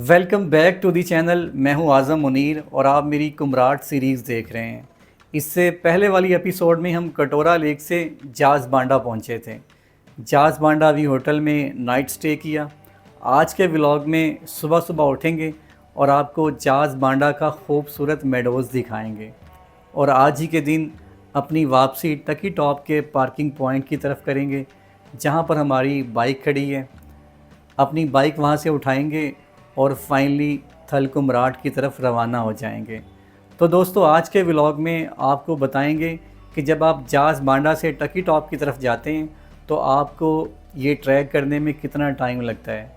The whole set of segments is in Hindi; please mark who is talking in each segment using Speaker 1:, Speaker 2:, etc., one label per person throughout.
Speaker 1: Welcome back to the channel. मैं हूं आज़म मुनीर और आप मेरी कुमराट सीरीज़ देख रहे हैं। इससे पहले वाली एपिसोड में हम कटोरा लेक से जाज़ बांडा पहुंचे थे। जाज़ बांडा वी होटल में नाइट स्टे किया। आज के व्लॉग में सुबह सुबह उठेंगे और आपको जाज़ बांडा का खूबसूरत मेडोज़ दिखाएंगे। और आज ही के दिन अपनी वापसी टकी टॉप के पार्किंग पॉइंट की तरफ करेंगे, जहां पर हमारी बाइक खड़ी है। अपनी बाइक वहां से उठाएंगे और फाइनली थल कुमराट की तरफ रवाना हो जाएंगे। तो दोस्तों, आज के व्लॉग में आपको बताएंगे कि जब आप जाज़ बांडा से टकी टॉप की तरफ जाते हैं तो आपको ये ट्रैक करने में कितना टाइम लगता है।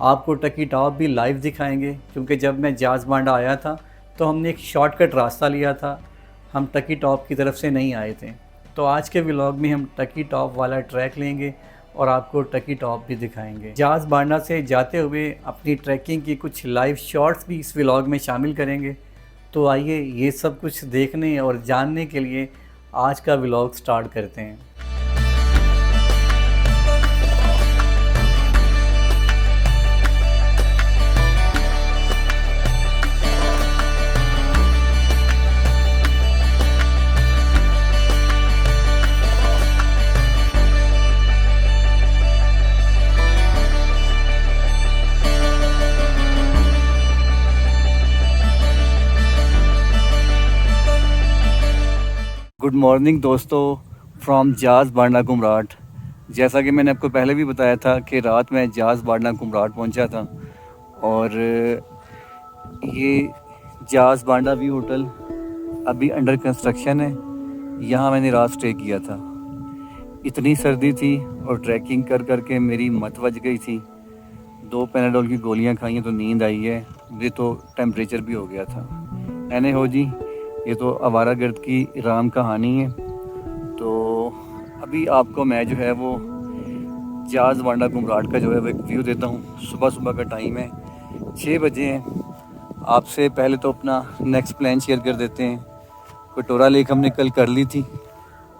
Speaker 1: आपको टकी टॉप भी लाइव दिखाएंगे, क्योंकि जब मैं जाज़ बांडा आया था तो हमने एक शॉर्टकट रास्ता लिया था, हम टकी टॉप की तरफ से नहीं आए थे। तो आज के व्लॉग में हम टकी टॉप वाला ट्रैक लेंगे और आपको टकी टॉप भी दिखाएंगे। जाज़ बांडा से जाते हुए अपनी ट्रैकिंग की कुछ लाइव शॉट्स भी इस व्लॉग में शामिल करेंगे। तो आइए ये सब कुछ देखने और जानने के लिए आज का व्लॉग स्टार्ट करते हैं। गुड मॉर्निंग दोस्तों, फ्रॉम जाज़ बांडा कुमराट। जैसा कि मैंने आपको पहले भी बताया था कि रात में जाज़ बांडा कुमराट पहुंचा था और ये जाज़ बांडा व्यू होटल अभी अंडर कंस्ट्रक्शन है। यहाँ मैंने रात स्टे किया था। इतनी सर्दी थी और ट्रैकिंग कर कर के मेरी मत बज गई थी। 2 पैनाडोल की गोलियाँ खाई हैं तो नींद आई है। मुझे तो टेम्परेचर भी हो गया था। एने हो जी, ये तो आवारागर्द की राम कहानी है। तो अभी आपको मैं जो है वो जाज़ बांडा कुमराट का जो है वो एक व्यू देता हूँ। सुबह सुबह का टाइम है, 6 बजे हैं। आपसे पहले तो अपना नेक्स्ट प्लान शेयर कर देते हैं। कटोरा लेक हमने कल कर ली थी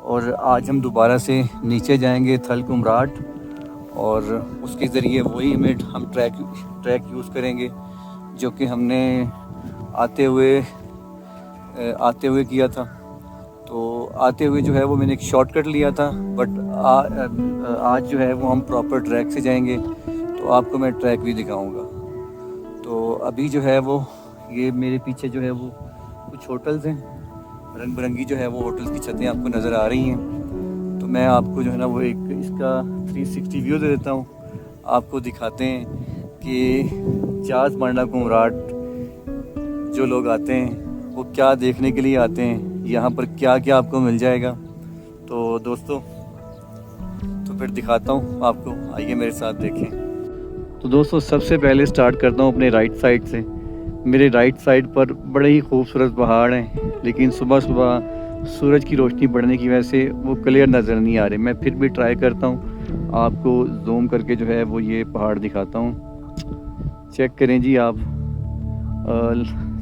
Speaker 1: और आज हम दोबारा से नीचे जाएंगे थल कुमराट, और उसके ज़रिए वही हम ट्रैक यूज़ करेंगे जो कि हमने आते हुए किया था। तो आते हुए जो है वो मैंने एक शॉर्टकट लिया था, बट आज जो है वो हम प्रॉपर ट्रैक से जाएंगे, तो आपको मैं ट्रैक भी दिखाऊंगा। तो अभी जो है वो ये मेरे पीछे जो है वो कुछ होटल्स हैं, रंग बिरंगी जो है वो होटल्स की छतें आपको नज़र आ रही हैं। तो मैं आपको जो है ना वो एक इसका 360 व्यू दे देता हूँ। आपको दिखाते हैं कि जाज़ बांडा कुमराट जो लोग आते हैं वो क्या देखने के लिए आते हैं, यहाँ पर क्या क्या आपको मिल जाएगा। तो दोस्तों, तो फिर दिखाता हूँ आपको, आइए मेरे साथ देखें। तो दोस्तों, सबसे पहले स्टार्ट करता हूँ अपने राइट साइड से। मेरे राइट साइड पर बड़े ही खूबसूरत पहाड़ हैं, लेकिन सुबह सुबह सूरज की रोशनी पड़ने की वजह से वो क्लियर नज़र नहीं आ रहे। मैं फिर भी ट्राई करता हूँ, आपको जूम करके जो है वो ये पहाड़ दिखाता हूँ। चेक करें जी आप,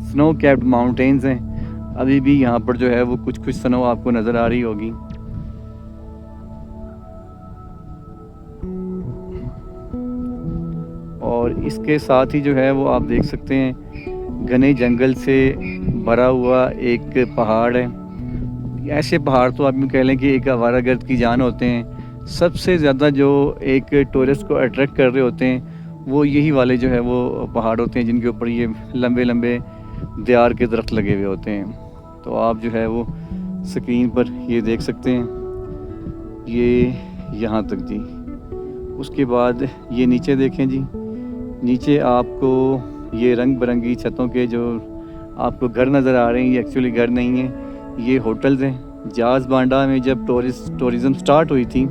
Speaker 1: स्नो कैप्ड माउंटेन्स हैं। अभी भी यहाँ पर जो है वो कुछ कुछ स्नो आपको नज़र आ रही होगी। और इसके साथ ही जो है वो आप देख सकते हैं घने जंगल से भरा हुआ एक पहाड़ है। ऐसे पहाड़ तो आप यूँ कह लें कि एक आवारागर्द की जान होते हैं। सबसे ज़्यादा जो एक टूरिस्ट को अट्रैक्ट कर रहे होते हैं वो यही वाले जो है वो पहाड़ होते हैं, जिनके ऊपर ये लंबे लंबे देयार के दरख्त लगे हुए होते हैं। तो आप जो है वो स्क्रीन पर ये देख सकते हैं, ये यहाँ तक जी। उसके बाद ये नीचे देखें जी, नीचे आपको ये रंग बिरंगी छतों के जो आपको घर नज़र आ रहे हैं, ये एक्चुअली घर नहीं है, ये होटल्स हैं। जाज़ बांडा में जब टूरिज़्म स्टार्ट हुई थी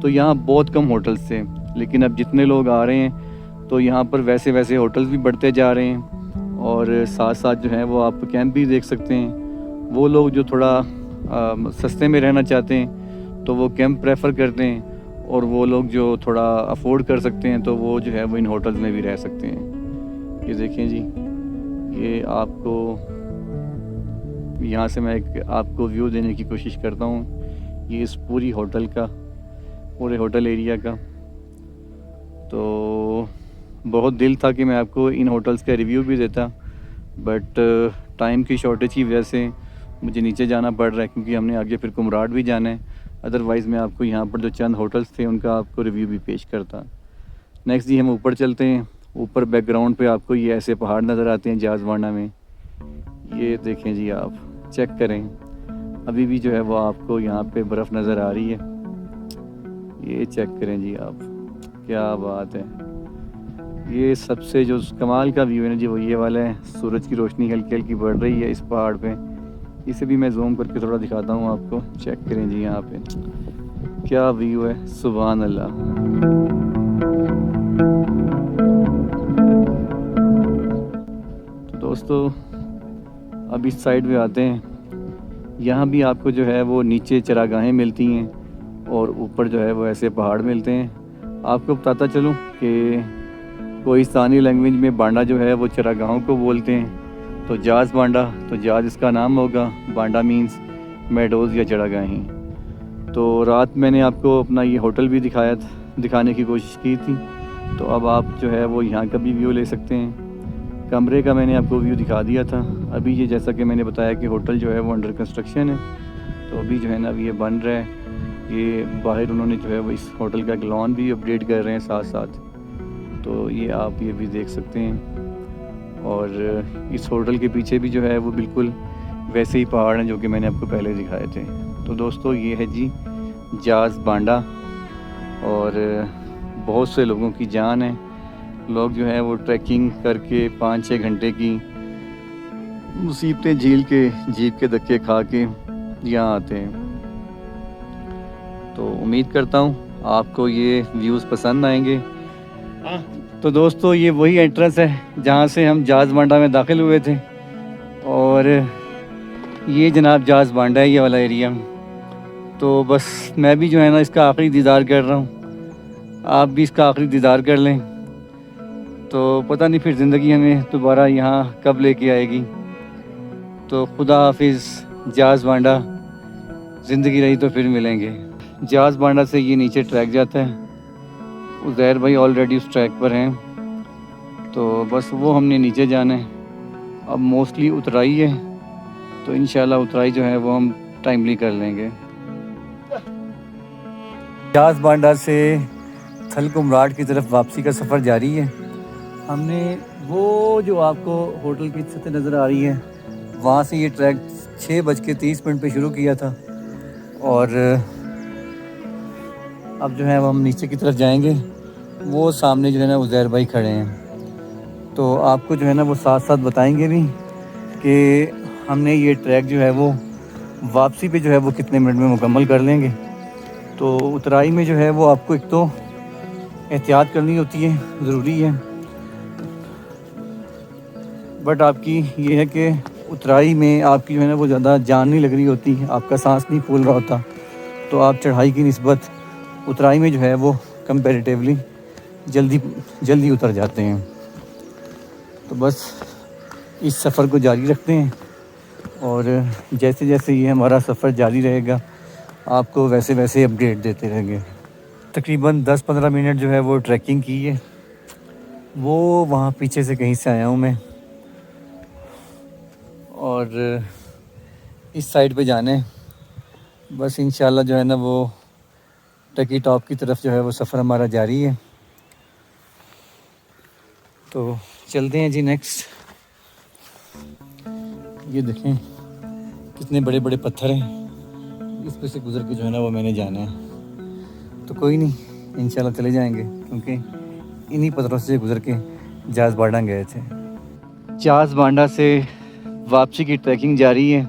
Speaker 1: तो यहाँ बहुत कम होटल्स थे, लेकिन अब जितने लोग आ रहे हैं तो यहाँ पर वैसे वैसे होटल्स भी बढ़ते जा रहे हैं। और साथ साथ जो है वो आप कैंप भी देख सकते हैं। वो लोग जो थोड़ा सस्ते में रहना चाहते हैं तो वो कैंप प्रेफर करते हैं, और वो लोग जो थोड़ा अफोर्ड कर सकते हैं तो वो जो है वो इन होटल्स में भी रह सकते हैं। ये देखें जी, ये आपको यहाँ से मैं एक आपको व्यू देने की कोशिश करता हूँ, ये इस पूरी होटल का, पूरे होटल एरिया का। तो बहुत दिल था कि मैं आपको इन होटल्स का रिव्यू भी देता, बट टाइम की शॉर्टेज की वजह से मुझे नीचे जाना पड़ रहा है, क्योंकि हमने आगे फिर कुमराट भी जाना है। अदरवाइज़ मैं आपको यहाँ पर जो चंद होटल्स थे उनका आपको रिव्यू भी पेश करता। नेक्स्ट जी हम ऊपर चलते हैं। ऊपर बैकग्राउंड पे आपको ये ऐसे पहाड़ नज़र आते हैं जाज़बांडा में। ये देखें जी, आप चेक करें, अभी भी जो है वो आपको यहाँ पे बर्फ़ नज़र आ रही है। ये चेक करें जी आप, क्या बात है। ये सबसे जो कमाल का व्यू है ना जी, वो ये वाला है। सूरज की रोशनी हल्की हल्की बढ़ रही है इस पहाड़ पे। इसे भी मैं जूम करके थोड़ा दिखाता हूँ आपको। चेक करें जी यहाँ पे क्या व्यू है, सुभान अल्लाह। तो दोस्तों अब इस साइड पे आते हैं। यहाँ भी आपको जो है वो नीचे चरागाहें मिलती हैं और ऊपर जो है वो ऐसे पहाड़ मिलते हैं। आपको बताता चलूँ कि कोहिस्तानी लैंग्वेज में बांडा जो है वो चरागाहों को बोलते हैं। तो जाज़ बांडा, तो जाज़ इसका नाम होगा, बांडा मीन्स मेडोज़ या चरागाहें। तो रात मैंने आपको अपना ये होटल भी दिखाने की कोशिश की थी। तो अब आप जो है वो यहाँ का भी व्यू ले सकते हैं। कमरे का मैंने आपको व्यू दिखा दिया था। अभी ये जैसा कि मैंने बताया कि होटल जो है वो अंडर कंस्ट्रक्शन है, तो अभी जो है ना अभी ये बन रहा है। ये बाहर उन्होंने जो है वो इस होटल का एक लॉन भी अपडेट कर रहे हैं साथ साथ। तो ये आप ये भी देख सकते हैं। और इस होटल के पीछे भी जो है वो बिल्कुल वैसे ही पहाड़ हैं जो कि मैंने आपको पहले दिखाए थे। तो दोस्तों ये है जी जाज़ बांडा, और बहुत से लोगों की जान है। लोग जो है वो ट्रैकिंग करके 5-6 घंटे की मुसीबतें झील के, जीप के धक्के खा के यहाँ आते हैं। तो उम्मीद करता हूँ आपको ये व्यूज़ पसंद आएंगे। तो दोस्तों ये वही एंट्रेंस है जहाँ से हम जाज़ बांडा में दाखिल हुए थे, और ये जनाब जाज़ बांडा है, ये वाला एरिया। तो बस मैं भी जो है ना इसका आखिरी दीदार कर रहा हूँ, आप भी इसका आखिरी दीदार कर लें। तो पता नहीं फिर ज़िंदगी हमें दोबारा यहाँ कब लेके आएगी। तो खुदा हाफिज़ जाज़ बांडा, ज़िंदगी रही तो फिर मिलेंगे। जाज़ बांडा से ये नीचे ट्रैक जाता है। उज़ैर भाई ऑलरेडी उस ट्रैक पर हैं, तो बस वो हमने नीचे जाना है। अब मोस्टली उतराई है, तो इंशाल्लाह उतराई जो है वो हम टाइमली कर लेंगे। जाज़ बांडा से थल कुमराट की तरफ वापसी का सफ़र जारी है। हमने वो जो आपको होटल की छत नज़र आ रही है वहाँ से ये ट्रैक 6:30 पे शुरू किया था, और अब जो है हम नीचे की तरफ जाएंगे। वो सामने जो है ना उज़ैर भाई खड़े हैं, तो आपको जो है ना वो साथ साथ बताएंगे भी कि हमने ये ट्रैक जो है वो वापसी पे जो है वो कितने मिनट में मुकम्मल कर लेंगे। तो उतराई में जो है वो आपको एक तो एहतियात करनी होती है, ज़रूरी है, बट आपकी ये है कि उतराई में आपकी जो है ना वो ज़्यादा जान नहीं लग रही होती, आपका सांस नहीं फूल रहा होता, तो आप चढ़ाई की निस्बत उतराई में जो है वो कंपैरेटिवली जल्दी उतर जाते हैं। तो बस इस सफ़र को जारी रखते हैं, और जैसे जैसे ये हमारा सफ़र जारी रहेगा आपको वैसे वैसे अपडेट देते रहेंगे। तकरीबन 10-15 मिनट जो है वो ट्रैकिंग की है। वो वहाँ पीछे से कहीं से आया हूँ मैं, और इस साइड पे जाने बस इंशाल्लाह जो है ना वो टकी टॉप की तरफ जो है वो सफ़र हमारा जारी है। तो चलते हैं जी नेक्स्ट। ये देखें कितने बड़े बड़े पत्थर हैं, इस पे से गुज़र के जो है ना वो मैंने जाना है। तो कोई नहीं, इंशाल्लाह चले जाएंगे, क्योंकि इन्हीं पत्थरों से गुज़र के जाज़ बांडा गए थे। जाज़ बांडा से वापसी की ट्रैकिंग जारी है,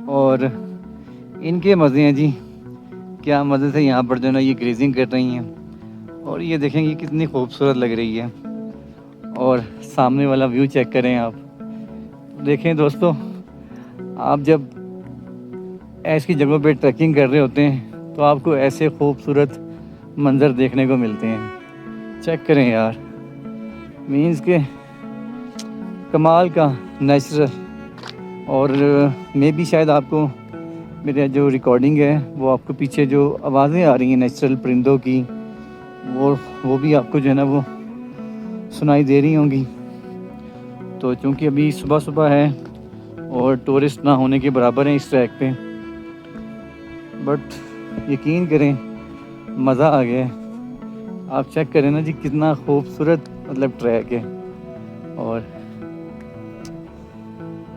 Speaker 1: और इनके मज़े हैं जी, क्या मज़े से यहाँ पर जो है ना ये ग्रेजिंग कर रही हैं। और ये देखेंगे कितनी खूबसूरत लग रही है, और सामने वाला व्यू चेक करें आप। देखें दोस्तों, आप जब ऐसी जगहों पे ट्रैकिंग कर रहे होते हैं तो आपको ऐसे खूबसूरत मंज़र देखने को मिलते हैं। चेक करें यार, मीन्स के कमाल का नेचुरल। और मे भी शायद आपको मेरे जो रिकॉर्डिंग है वो आपको पीछे जो आवाज़ें आ रही हैं नेचुरल परिंदों की, वो भी आपको जो है ना वो सुनाई दे रही होंगी। तो चूँकि अभी सुबह सुबह है और टूरिस्ट ना होने के बराबर हैं इस ट्रैक पे, बट यकीन करें मज़ा आ गया है। आप चेक करें ना जी, कितना खूबसूरत मतलब ट्रैक है और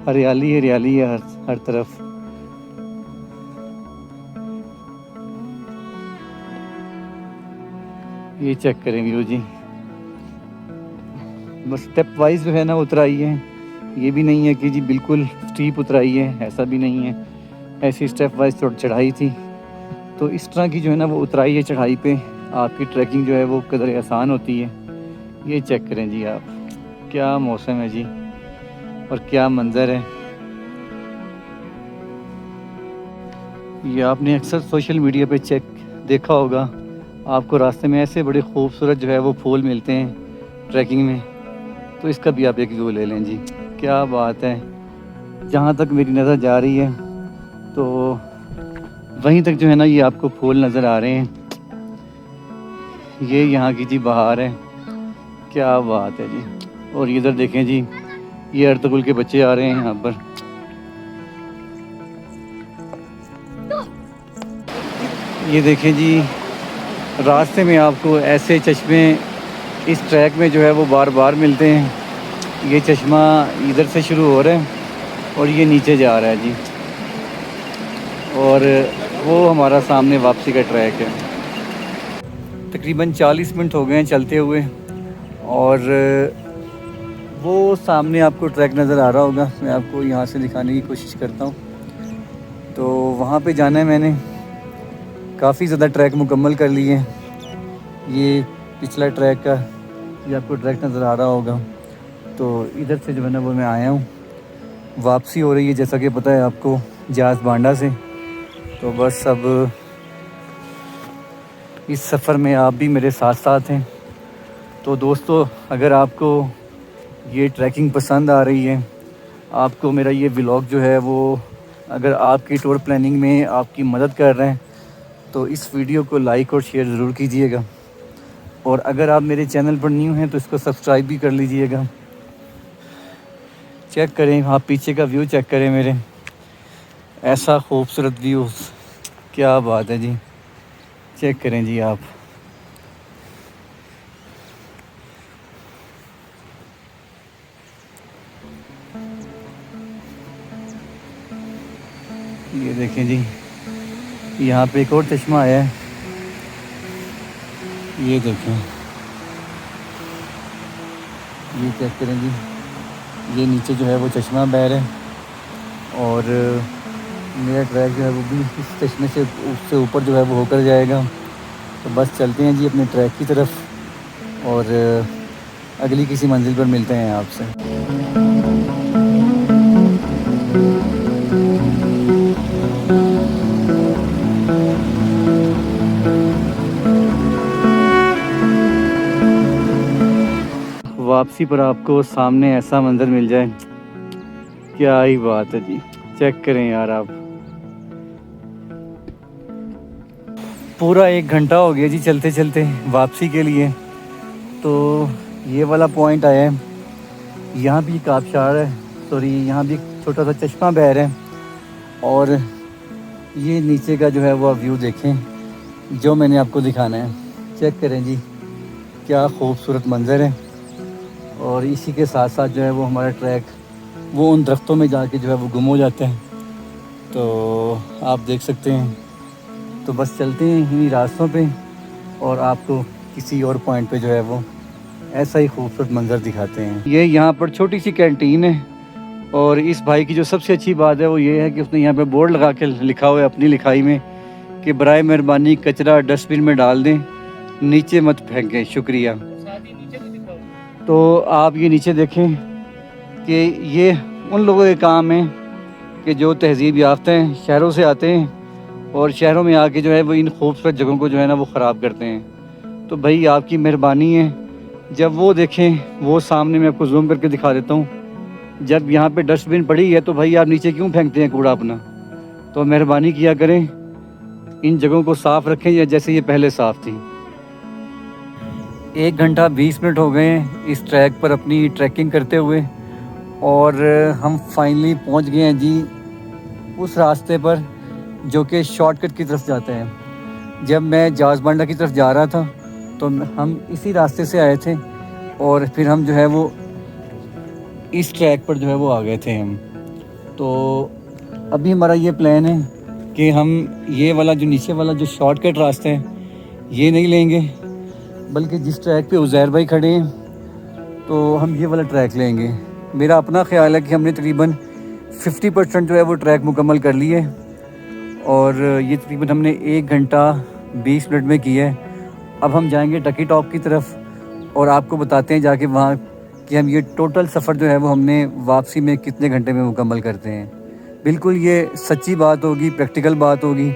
Speaker 1: हरियाली हरियाली है हर तरफ। ये चेक करें व्यू जी, बस स्टेप वाइज जो है ना उतराई है। ये भी नहीं है कि जी बिल्कुल स्टीप उतराई है, ऐसा भी नहीं है। ऐसी स्टेप वाइज चढ़ाई थी, तो इस तरह की जो है ना वो उतराई है चढ़ाई पे आपकी ट्रैकिंग जो है वो कदर आसान होती है। ये चेक करें जी आप, क्या मौसम है जी और क्या मंज़र है। ये आपने अक्सर सोशल मीडिया पे देखा होगा, आपको रास्ते में ऐसे बड़े खूबसूरत जो है वो फूल मिलते हैं ट्रैकिंग में। तो इसका भी आप एक व्यू ले लें जी, क्या बात है। जहाँ तक मेरी नज़र जा रही है तो वहीं तक जो है ना ये आपको फूल नज़र आ रहे हैं। ये यहाँ की जी बहार है, क्या बात है जी। और इधर देखें जी, ये अर्तुगरुल के बच्चे आ रहे हैं यहाँ पर। ये देखें जी, रास्ते में आपको ऐसे चश्मे इस ट्रैक में जो है वो बार बार मिलते हैं। ये चश्मा इधर से शुरू हो रहा है और ये नीचे जा रहा है जी, और वो हमारा सामने वापसी का ट्रैक है। तकरीबन 40 मिनट हो गए हैं चलते हुए, और वो सामने आपको ट्रैक नज़र आ रहा होगा। मैं आपको यहाँ से दिखाने की कोशिश करता हूँ। तो वहाँ पे जाना है मैंने, काफ़ी ज़्यादा ट्रैक मुकम्मल कर लिए हैं। ये पिछला ट्रैक का ये आपको ट्रैक नज़र आ रहा होगा। तो इधर से जो है ना वो मैं आया हूँ, वापसी हो रही है जैसा कि पता है आपको जाज बांडा से। तो बस अब इस सफ़र में आप भी मेरे साथ साथ हैं। तो दोस्तों, अगर आपको ये ट्रैकिंग पसंद आ रही है, आपको मेरा ये व्लॉग जो है वो अगर आपकी टूर प्लानिंग में आपकी मदद कर रहे हैं, तो इस वीडियो को लाइक और शेयर ज़रूर कीजिएगा। और अगर आप मेरे चैनल पर न्यू हैं तो इसको सब्सक्राइब भी कर लीजिएगा। चेक करें, आप पीछे का व्यू चेक करें मेरे, ऐसा खूबसूरत व्यू, क्या बात है जी। चेक करें जी आप। ये देखें जी, यहाँ पे एक और चश्मा आया है, ये देखें, ये चेक करें जी। ये नीचे जो है वो चश्मा बह रहा है और मेरा ट्रैक जो है वो भी इस चश्मे से उससे ऊपर जो है वो होकर जाएगा। तो बस चलते हैं जी अपने ट्रैक की तरफ, और अगली किसी मंजिल पर मिलते हैं आपसे। वापसी पर आपको सामने ऐसा मंज़र मिल जाए, क्या ही बात है जी। चेक करें यार आप, पूरा 1 घंटा हो गया जी चलते चलते वापसी के लिए। तो ये वाला पॉइंट आया है, यहाँ भी एक आबशार है, सॉरी यहाँ भी एक छोटा सा चश्मा बह रहा है। और ये नीचे का जो है वो व्यू देखें जो मैंने आपको दिखाना है। चेक करें जी, क्या खूबसूरत मंज़र है। और इसी के साथ साथ जो है वो हमारा ट्रैक वो उन दरख्तों में जाके जो है वो गुम हो जाता है, तो आप देख सकते हैं। तो बस चलते हैं इन्हीं रास्तों पे और आपको किसी और पॉइंट पे जो है वो ऐसा ही खूबसूरत मंज़र दिखाते हैं। ये यहाँ पर छोटी सी कैंटीन है, और इस भाई की जो सबसे अच्छी बात है वो ये है कि उसने यहाँ पे बोर्ड लगा के लिखा हुआ है अपनी लिखाई में कि बराए मेहरबानी कचरा डस्टबिन में डाल दें, नीचे मत फेंकें, शुक्रिया। तो आप ये नीचे देखें कि ये उन लोगों के काम है कि जो तहज़ीब याफ्ता हैं, शहरों से आते हैं और शहरों में आके जो है वो इन खूबसूरत जगहों को जो है ना वो ख़राब करते हैं। तो भाई आपकी मेहरबानी है, जब वो देखें, वो सामने मैं आपको जूम करके दिखा देता हूँ, जब यहाँ पे डस्टबिन पड़ी है तो भाई आप नीचे क्यों फेंकते हैं कूड़ा अपना। तो मेहरबानी किया करें, इन जगहों को साफ़ रखें या जैसे ये पहले साफ़ थी। 1 घंटा 20 मिनट हो गए हैं इस ट्रैक पर अपनी ट्रैकिंग करते हुए, और हम फाइनली पहुंच गए हैं जी उस रास्ते पर जो कि शॉर्टकट की तरफ जाते हैं। जब मैं जाज बांडा की तरफ जा रहा था तो हम इसी रास्ते से आए थे, और फिर हम जो है वो इस ट्रैक पर जो है वो आ गए थे हम। तो अभी हमारा ये प्लान है कि हम ये वाला जो नीचे वाला जो शॉर्टकट रास्ता है ये नहीं लेंगे, बल्कि जिस ट्रैक पे उज़ैर भाई खड़े हैं तो हम ये वाला ट्रैक लेंगे। मेरा अपना ख्याल है कि हमने तकरीबन 50% जो है वो ट्रैक मुकम्मल कर लिए, और ये तकरीबन हमने 1 घंटा 20 मिनट में किया है। अब हम जाएंगे टकी टॉप की तरफ और आपको बताते हैं जाके वहाँ कि हम ये टोटल सफ़र जो है वो हमने वापसी में कितने घंटे में मुकम्मल करते हैं। बिल्कुल ये सच्ची बात होगी, प्रैक्टिकल बात होगी।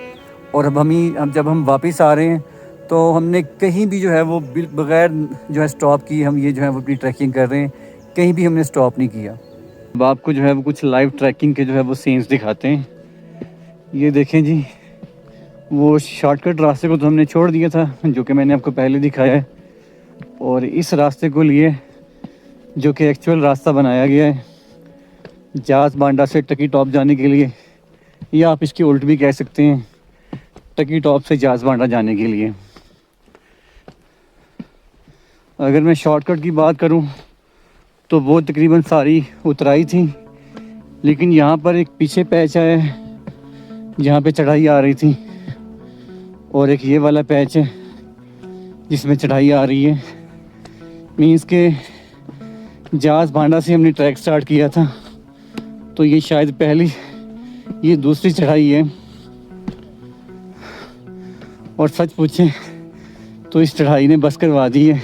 Speaker 1: और अब जब हम वापस आ रहे हैं तो हमने कहीं भी जो है वो बग़ैर जो है स्टॉप की हम ये जो है वो अपनी ट्रैकिंग कर रहे हैं, कहीं भी हमने स्टॉप नहीं किया। अब आपको जो है वो कुछ लाइव ट्रैकिंग के जो है वो सीन्स दिखाते हैं। ये देखें जी, वो शॉर्टकट रास्ते को तो हमने छोड़ दिया था जो कि मैंने आपको पहले दिखाया है, और इस रास्ते को लिए जो कि एक्चुअल रास्ता बनाया गया है जाज बांडा से टकी टॉप जाने के लिए, या आप इसकी उल्ट भी कह सकते हैं टकी टॉप से जाज बांडा जाने के लिए। अगर मैं शॉर्टकट की बात करूं तो वो तकरीबन सारी उतराई थी, लेकिन यहाँ पर एक पीछे पैच है जहाँ पे चढ़ाई आ रही थी, और एक ये वाला पैच है जिसमें चढ़ाई आ रही है। मीन्स के जाज बांडा से हमने ट्रैक स्टार्ट किया था तो ये शायद ये दूसरी चढ़ाई है, और सच पूछें तो इस चढ़ाई ने बस करवा दी है।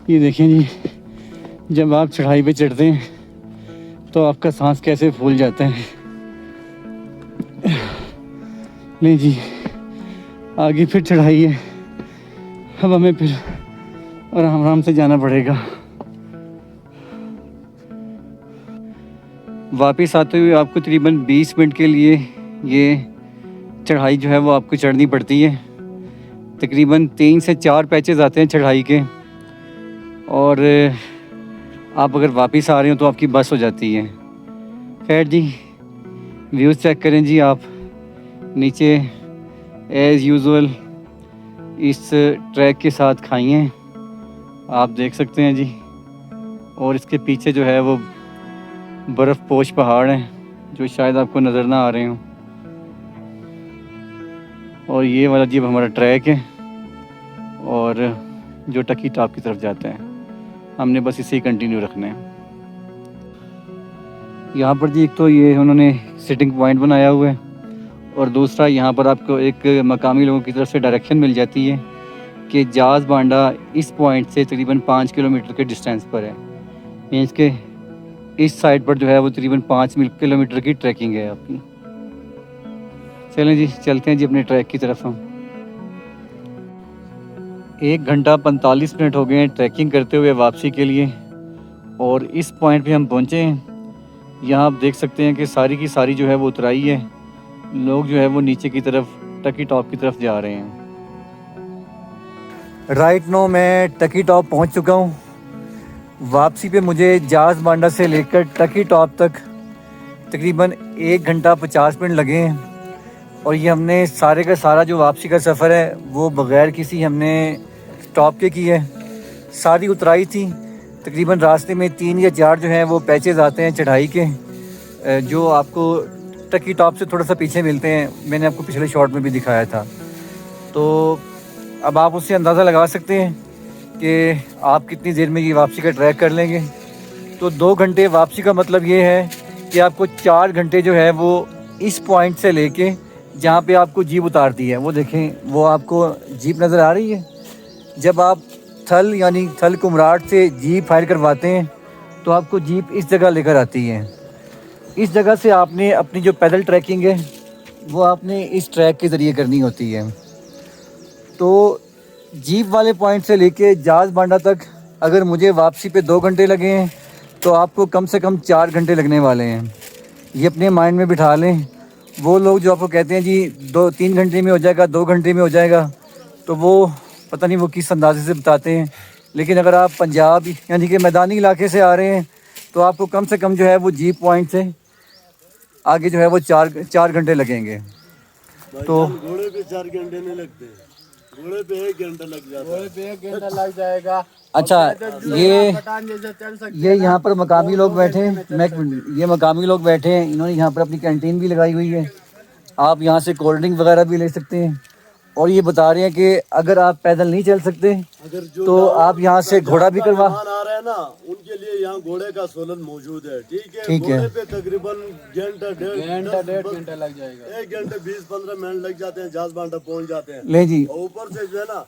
Speaker 1: ये देखें जी, जब आप चढ़ाई पे चढ़ते हैं तो आपका सांस कैसे फूल जाता है। नहीं जी, आगे फिर चढ़ाई है, अब हमें फिर आराम आराम से जाना पड़ेगा। वापस आते हुए आपको तकरीबन 20 मिनट के लिए ये चढ़ाई जो है वो आपको चढ़नी पड़ती है। तकरीबन 3 से 4 पैचेस आते हैं चढ़ाई के, और आप अगर वापस आ रहे हो तो आपकी बस हो जाती है। खैर जी, व्यूज़ चेक करें जी आप नीचे एज़ यूजुअल इस ट्रैक के साथ खाई हैं आप देख सकते हैं जी, और इसके पीछे जो है वो बर्फ़ पोश पहाड़ हैं जो शायद आपको नज़र ना आ रहे हों। और ये वाला जी हमारा ट्रैक है, और जो टकी टॉप की तरफ जाते हैं हमने बस इसे ही कंटिन्यू रखना है। यहाँ पर जी एक तो ये उन्होंने सिटिंग पॉइंट बनाया हुआ है, और दूसरा यहाँ पर आपको एक मकामी लोगों की तरफ से डायरेक्शन मिल जाती है कि जाज बांडा इस पॉइंट से तकरीबन 5 किलोमीटर के डिस्टेंस पर है। मीन्स के इस साइड पर जो है वो तकरीबन 5 किलोमीटर की ट्रैकिंग है आपकी। चलें जी, चलते हैं जी अपने ट्रैक की तरफ। हम 1 घंटा 45 मिनट हो गए हैं ट्रैकिंग करते हुए वापसी के लिए, और इस पॉइंट पे हम पहुँचे हैं। यहाँ आप देख सकते हैं कि सारी की सारी जो है वो उतराई है, लोग जो है वो नीचे की तरफ टकी टॉप की तरफ जा रहे हैं। राइट नो मैं टकी टॉप पहुँच चुका हूँ। वापसी पे मुझे जाज बांडा से लेकर टकी टॉप तक तकरीबन 1 घंटा 50 मिनट लगे हैं, और ये हमने सारे का सारा जो वापसी का सफ़र है वो बग़ैर किसी हमने स्टॉप के किया है। सारी उतराई थी, तकरीबन रास्ते में 3 या 4 जो हैं वो पैचेस आते हैं चढ़ाई के, जो आपको टकी टॉप से थोड़ा सा पीछे मिलते हैं। मैंने आपको पिछले शॉट में भी दिखाया था। तो अब आप उससे अंदाज़ा लगा सकते हैं कि आप कितनी देर में ये वापसी का ट्रैक कर लेंगे। तो 2 घंटे वापसी का मतलब ये है कि आपको 4 घंटे जो है वो इस पॉइंट से लेके जहाँ पे आपको जीप उतारती है, वो देखें वो आपको जीप नज़र आ रही है। जब आप थल यानी थल कुमराट से जीप फायर करवाते हैं तो आपको जीप इस जगह लेकर आती है। इस जगह से आपने अपनी जो पैदल ट्रैकिंग है वो आपने इस ट्रैक के ज़रिए करनी होती है। तो जीप वाले पॉइंट से लेके जाज बांडा तक अगर मुझे वापसी पे 2 घंटे लगे हैं तो आपको कम से कम 4 घंटे लगने वाले हैं। ये अपने माइंड में बिठा लें।
Speaker 2: वो लोग जो आपको कहते हैं जी 2-3 घंटे में हो जाएगा, 2 घंटे में हो जाएगा, तो वो पता नहीं वो किस अंदाजे से बताते हैं। लेकिन अगर आप पंजाब यानी कि मैदानी इलाके से आ रहे हैं तो आपको कम से कम जो है वो जीप पॉइंट से आगे जो है वो 4 घंटे लगेंगे। तो
Speaker 3: घोड़े पे 4 घंटे नहीं लगते, घोड़े पे 1 घंटा लग जाता है। घोड़े पे 1 घंटा लग जाएगा।
Speaker 2: अच्छा, ये यहाँ पर मकामी लोग बैठे हैं, ये मकामी लोग बैठे हैं, इन्होंने यहाँ पर अपनी कैंटीन भी लगाई हुई है। आप यहाँ से कोल्ड ड्रिंक वगैरह भी ले सकते हैं। और ये बता रहे हैं कि अगर आप पैदल नहीं चल सकते तो आप यहाँ से घोड़ा भी करवा
Speaker 3: आ रहे हैं ना, उनके लिए यहाँ घोड़े का सहूलत मौजूद है।
Speaker 2: ठीक है।
Speaker 3: घोड़े पे तकरीबन डेढ़ घंटा लग जाएगा, 1 घंटे 20-15 मिनट लग जाते हैं, जहाज बांडा पहुँच जाते हैं।
Speaker 2: ले जी,
Speaker 3: और ऊपर से जो है ना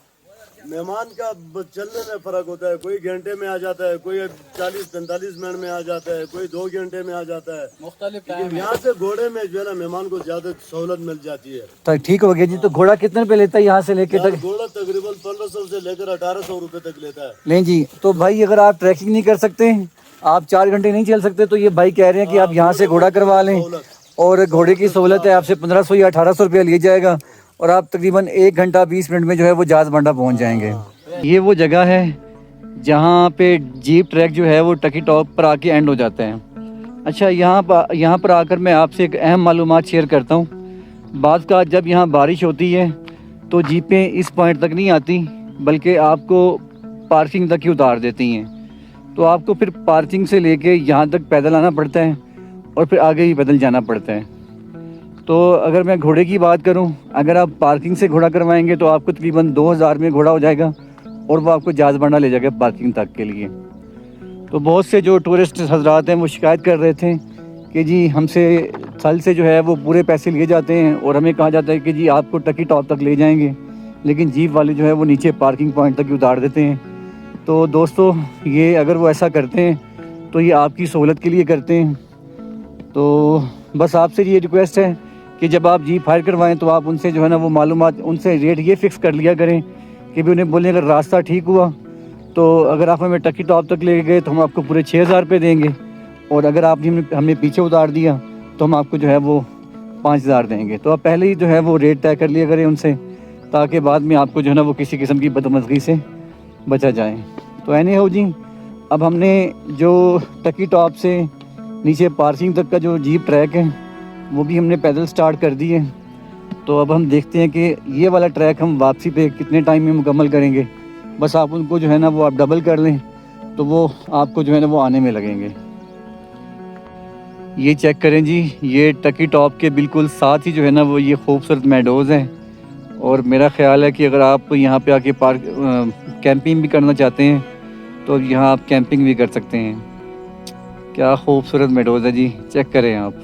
Speaker 3: मेहमान का चलने में फर्क होता है, कोई घंटे में आ जाता है, कोई 40-45 मिनट में आ जाता है, कोई 2 घंटे में आ जाता है। मुख्तलिफ टाइम। यहाँ से घोड़े में जो है ना मेहमान को ज्यादा सहूलत मिल जाती है।
Speaker 2: तो ठीक हो गया जी। तो घोड़ा कितने पे लेता है यहाँ से लेके तक?
Speaker 3: घोड़ा तकरीबन 1500 से लेकर 1800 रुपए तक लेता है।
Speaker 2: ले जी, तो भाई अगर आप ट्रैकिंग नहीं कर सकते, आप 4 घंटे नहीं चल सकते, तो ये भाई कह रहे हैं कि आप यहाँ से घोड़ा करवा लें और घोड़े की सहूलत है, आपसे 1500 या 1800 रुपया लिया जाएगा और आप तकरीबन 1 घंटा 20 मिनट में जो है वो जाज बांडा पहुँच जाएंगे। ये वो जगह है जहाँ पे जीप ट्रैक जो है वो टकी टॉप पर आके एंड हो जाता है। अच्छा, यहाँ पर आकर मैं आपसे एक अहम मालूमात शेयर करता हूँ। बाज़ का जब यहाँ बारिश होती है तो जीपें इस पॉइंट तक नहीं आती, बल्कि आपको पार्किंग तक ही उतार देती हैं। तो आपको फिर पार्किंग से लेके यहाँ तक पैदल आना पड़ता है और फिर आगे ही पैदल जाना पड़ता है। तो अगर मैं घोड़े की बात करूं, अगर आप पार्किंग से घोड़ा करवाएंगे तो आपको तकरीबन 2000 में घोड़ा हो जाएगा और वो आपको जाज बांडा ले जाएगा पार्किंग तक के लिए। तो बहुत से जो टूरिस्ट हजरात हैं वो शिकायत कर रहे थे कि जी हमसे थल से जो है वो पूरे पैसे लिए जाते हैं और हमें कहा जाता है कि जी आपको टकी टॉप तक ले जाएंगे, लेकिन जीप वाले जो है वो नीचे पार्किंग पॉइंट तक ही उतार देते हैं। तो दोस्तों, ये अगर वो ऐसा करते हैं तो ये आपकी सहूलत के लिए करते हैं। तो बस आपसे ये रिक्वेस्ट है कि जब आप जीप हायर करवाएं तो आप उनसे जो है ना वो मालूमात, उनसे रेट ये फ़िक्स कर लिया करें कि भी उन्हें बोलें अगर रास्ता ठीक हुआ तो अगर आप हमें टकी टॉप तक ले गए तो हम आपको पूरे 6000 रुपये देंगे, और अगर आपने हमें पीछे उतार दिया तो हम आपको जो है वो 5000 देंगे। तो आप पहले ही जो है वो रेट तय कर लिया करें उनसे, ताकि बाद में आपको जो है ना वो किसी किस्म की बदतमीज़ी से बचा जाए। तो एनी हो जी, अब हमने जो टकी टॉप से नीचे पार्किंग तक का जो जीप ट्रैक है वो भी हमने पैदल स्टार्ट कर दी है। तो अब हम देखते हैं कि ये वाला ट्रैक हम वापसी पे कितने टाइम में मुकम्मल करेंगे। बस आप उनको जो है ना वो आप डबल कर लें तो वो आपको जो है ना वो आने में लगेंगे। ये चेक करें जी, ये टकी टॉप के बिल्कुल साथ ही जो है ना वो ये खूबसूरत मेडोज़ हैं, और मेरा ख़्याल है कि अगर आप यहाँ पे आके कैंपिंग भी करना चाहते हैं तो यहाँ आप कैंपिंग भी कर सकते हैं। क्या खूबसूरत मेडोज़ है जी, चेक करें आप।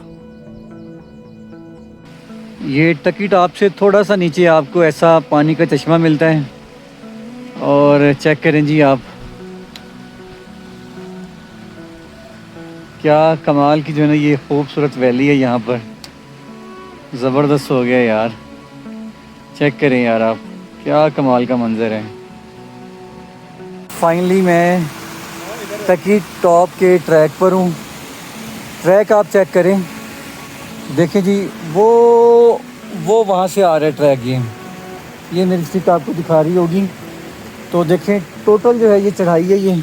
Speaker 2: ये टकी टॉप से थोड़ा सा नीचे आपको ऐसा पानी का चश्मा मिलता है, और चेक करें जी आप, क्या कमाल की जो है ना ये खूबसूरत वैली है यहाँ पर। ज़बरदस्त हो गया यार, चेक करें यार आप, क्या कमाल का मंज़र है। फाइनली मैं टकी टॉप के ट्रैक पर हूँ। ट्रैक आप चेक करें, देखें जी, वो वहाँ से आ रहा है ट्रैक। ये मेरी स्टिक आपको दिखा रही होगी। तो देखें टोटल जो है ये चढ़ाई है ये,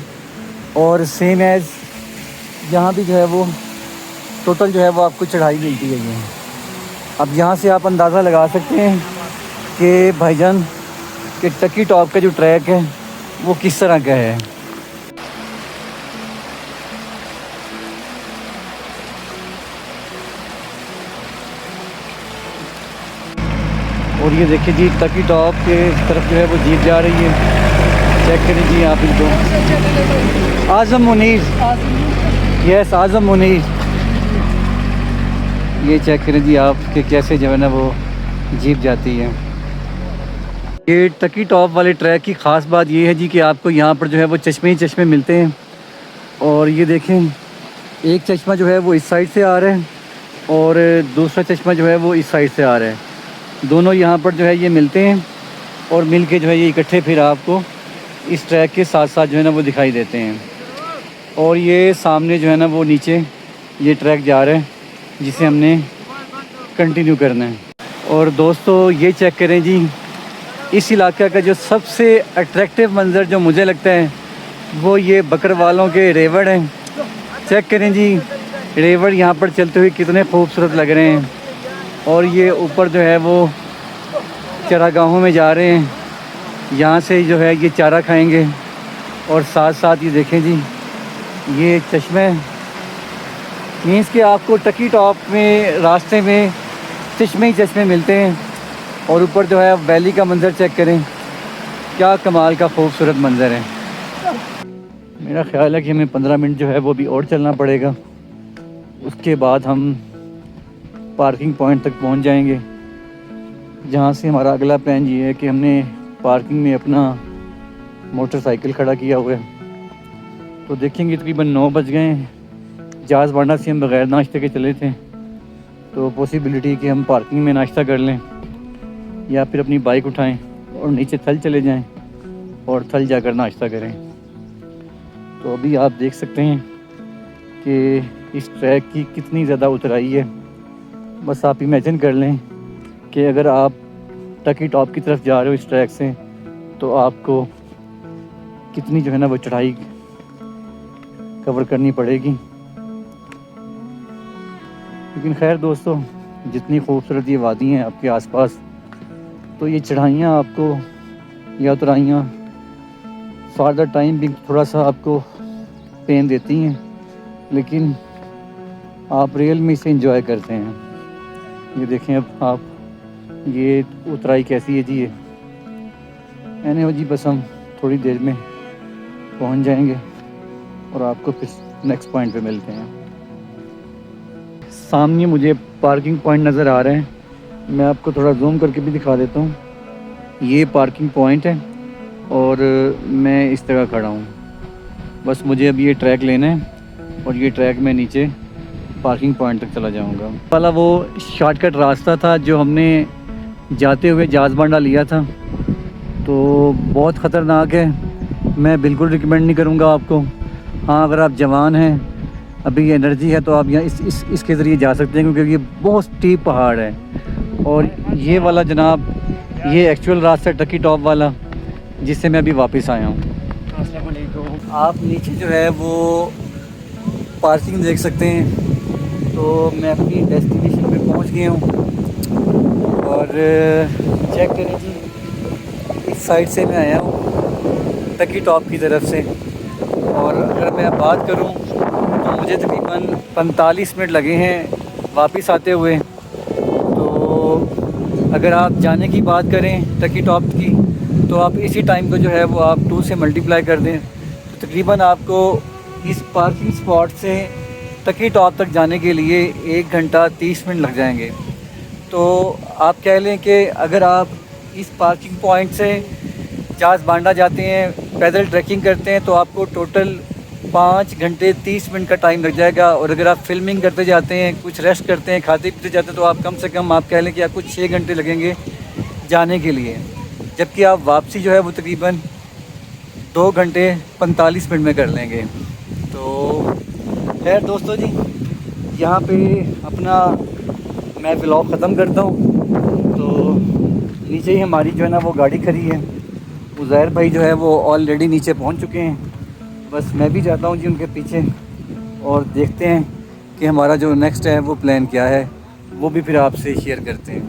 Speaker 2: और सेम एज़ यहाँ भी जो है वो टोटल जो है वो आपको चढ़ाई मिलती है ये। अब यहाँ से आप अंदाज़ा लगा सकते हैं कि भाईजान कि टकी टॉप का जो ट्रैक है वो किस तरह का है। और ये देखिए जी, टकी टॉप के तरफ जो है वो जीप जा रही है। चेक करें जी आप इनको। आज़म मुनीर, यस आज़म मुनीर। ये चेक करें जी आप कि कैसे जो है ना वो जीप जाती है। ये टकी टॉप वाले ट्रैक की ख़ास बात ये है जी कि आपको यहाँ पर जो है वो चश्मे ही चश्मे मिलते हैं। और ये देखें, एक चश्मा जो है वो इस साइड से आ रहा है और दूसरा चश्मा जो है वो इस साइड से आ रहा है। दोनों यहाँ पर जो है ये मिलते हैं और मिल के जो है ये इकट्ठे फिर आपको इस ट्रैक के साथ साथ जो है ना वो दिखाई देते हैं। और ये सामने जो है ना वो नीचे ये ट्रैक जा रहा है जिसे हमने कंटिन्यू करना है। और दोस्तों ये चेक करें जी, इस इलाके का जो सबसे अट्रैक्टिव मंज़र जो मुझे लगता है वो ये बकरवालों के रेवड़ हैं। चेक करें जी, रेवड़ यहाँ पर चलते हुए कितने खूबसूरत लग रहे हैं। और ये ऊपर जो है वो चरागाहों में जा रहे हैं, यहाँ से जो है ये चारा खाएंगे। और साथ साथ ये देखें जी, ये चश्मे मीन्स कि आपको टकी टॉप में रास्ते में चश्मे ही चश्मे मिलते हैं। और ऊपर जो है वैली का मंज़र चेक करें, क्या कमाल का खूबसूरत मंज़र है। मेरा ख़्याल है कि हमें 15 मिनट जो है वो भी और चलना पड़ेगा, उसके बाद हम पार्किंग पॉइंट तक पहुंच जाएंगे, जहां से हमारा अगला प्लान ये है कि हमने पार्किंग में अपना मोटरसाइकिल खड़ा किया हुआ है। तो देखेंगे तकरीबन 9 बज गए हैं। जहाज़ बांडा से हम बग़ैर नाश्ते के चले थे, तो पॉसिबिलिटी कि हम पार्किंग में नाश्ता कर लें या फिर अपनी बाइक उठाएं और नीचे थल चले जाएं और थल जाकर नाश्ता करें। तो अभी आप देख सकते हैं कि इस ट्रैक की कितनी ज़्यादा उतराई है। बस आप इमेजिन कर लें कि अगर आप टकी टॉप की तरफ जा रहे हो इस ट्रैक से, तो आपको कितनी जो है ना वो चढ़ाई कवर करनी पड़ेगी। लेकिन खैर दोस्तों, जितनी खूबसूरत ये वादी हैं आपके आसपास, तो ये चढ़ाइयाँ आपको या उतराइयाँ फार्दर टाइम भी थोड़ा सा आपको पेन देती हैं, लेकिन आप रियल में इसे एंजॉय करते हैं। ये देखें अब आप, ये उतराई कैसी है जी। ये एनीवे जी, बस हम थोड़ी देर में पहुंच जाएंगे और आपको फिर नेक्स्ट पॉइंट पे मिलते हैं। सामने मुझे पार्किंग पॉइंट नज़र आ रहे हैं, मैं आपको थोड़ा जूम करके भी दिखा देता हूँ। ये पार्किंग पॉइंट है और मैं इस जगह खड़ा हूँ। बस मुझे अब ये ट्रैक लेना है और ये ट्रैक में नीचे पार्किंग पॉइंट तक चला जाऊँगा। वाला वो शॉर्टकट रास्ता था जो हमने जाते हुए जहाज़ बांडा लिया था, तो बहुत ख़तरनाक है, मैं बिल्कुल रिकमेंड नहीं करूँगा आपको। हाँ, अगर आप जवान हैं, अभी एनर्जी है, तो आप यहाँ इसके ज़रिए जा सकते हैं, क्योंकि ये बहुत स्टीप पहाड़ है। और ये वाला जनाब, ये एक्चुअल रास्ता टकी टॉप वाला जिससे मैं अभी वापस आया हूँ। आप नीचे जो है वो पार्किंग देख सकते हैं। तो मैं अपनी डेस्टिनेशन पे पहुँच गया हूँ और चेक करें जी, इस साइड से मैं आया हूँ टकी टॉप की तरफ से। और अगर मैं बात करूँ तो मुझे तकरीबन 45 मिनट लगे हैं वापस आते हुए। तो अगर आप जाने की बात करें टकी टॉप की, तो आप इसी टाइम को जो है वो आप 2 से मल्टीप्लाई कर दें, तो तकरीबन आपको इस पार्किंग स्पॉट से टकी टॉप तक जाने के लिए 1 घंटा 30 मिनट लग जाएंगे। तो आप कह लें कि अगर आप इस पार्किंग पॉइंट से जहाज़ बांडा जाते हैं, पैदल ट्रैकिंग करते हैं, तो आपको टोटल 5 घंटे 30 मिनट का टाइम लग जाएगा। और अगर आप फिल्मिंग करते जाते हैं, कुछ रेस्ट करते हैं, खाते पीते जाते हैं, तो आप कम से कम आप कह लें कि आपको 6 घंटे लगेंगे जाने के लिए, जबकि आप वापसी जो है वो तकरीबन 2 घंटे 45 मिनट में कर लेंगे। तो खैर दोस्तों जी, यहाँ पे अपना मैं व्लॉग ख़त्म करता हूँ। तो नीचे ही हमारी जो है ना वो गाड़ी खड़ी है। उज़ैर भाई जो है वो ऑलरेडी नीचे पहुँच चुके हैं, बस मैं भी जाता हूँ जी उनके पीछे, और देखते हैं कि हमारा जो नेक्स्ट है वो प्लान क्या है, वो भी फिर आपसे शेयर करते हैं।